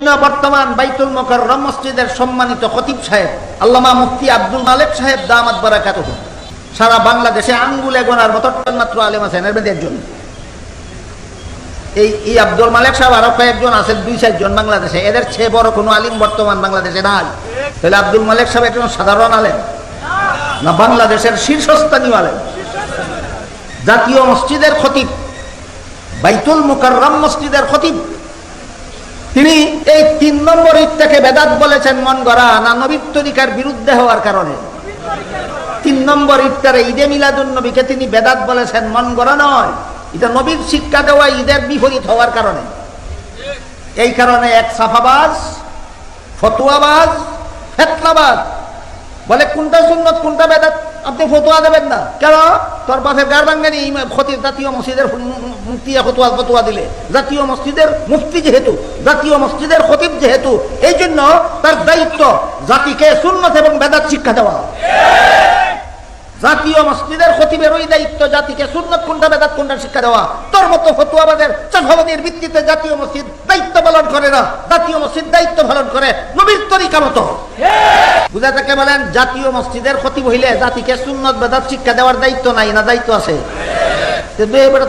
বর্তমান বাইতুল মুকাররম মসজিদের সম্মানিত খতিব সাহেব আল্লামা মুফতি আব্দুল মালেক সাহেব দামাত বারাকাতুহু সারা বাংলাদেশে আঙ্গুলে গোনার মতো মাত্র আলেম আছেন, এর মধ্যে একজন। এই আব্দুল মালেক সাহেব আরো কয়েকজন আছেন, 2-4 জন বাংলাদেশে। এদের চেয়ে বড় কোনো আলিম বর্তমান বাংলাদেশে নাই। তাহলে আব্দুল মালেক সাহেব একজন সাধারণ আলেম না, বাংলাদেশের শীর্ষস্থানীয় আলেম, জাতীয় মসজিদের খতিব, বাইতুল মুকাররম মসজিদের খতিব। তিনি এই 3 নম্বর ঈদটাকে বেদাত বলেছেন মন গড়া না নবীর তরিকার বিরুদ্ধে হওয়ার কারণে। 3 নম্বর ঈদটারে ঈদে মিলাদুন নবীকে তিনি বেদাত বলেছেন মন গড়া নয়, এটা নবীর শিক্ষা দেওয়া ঈদের বিপরীত হওয়ার কারণে। এই কারণে এক সাফাবাজ, ফতোয়াবাজ, ফেতনাবাজ বলে কোনটা সুন্নত কোনটা বেদাত আপনি ফতোয়া দেবেন না কেন? তোর বাপের গার ভাঙ্গানি খতিব জাতীয় মসজিদের মুফতি ফতোয়া দিলে, জাতীয় মসজিদের মুফতি যেহেতু, জাতীয় মসজিদের খতিব যেহেতু, এই জন্য তার দায়িত্ব জাতিকে সুন্নত এবং বেদাত শিক্ষা দেওয়া। জাতীয় মসজিদের খতিবের ওই দায়িত্ব জাতিকে সুন্নত কোনটা বেদাত কোনটা শিক্ষা দেওয়া। তোর মতো ফতোয়াবাদের চাফাবাদের ভিত্তিতে জাতীয় মসজিদ দায়িত্ব পালন করে না, জাতীয় মসজিদ দায়িত্ব পালন করে নবীর তরিকা মতো। বুঝা থেকে বলেন জাতীয় মসজিদের খতিব হইলে জাতিকে সুন্নত বেদাত শিক্ষা দেওয়ার দায়িত্ব নাই না দায়িত্ব আছে?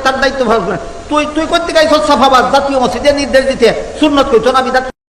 তার দায়িত্ব ভালো করে তুই করতে গাইছ সাফাবাদ জাতীয় মসজিদের নির্দেশ দিতে সুন্নত কইতো না বিদাত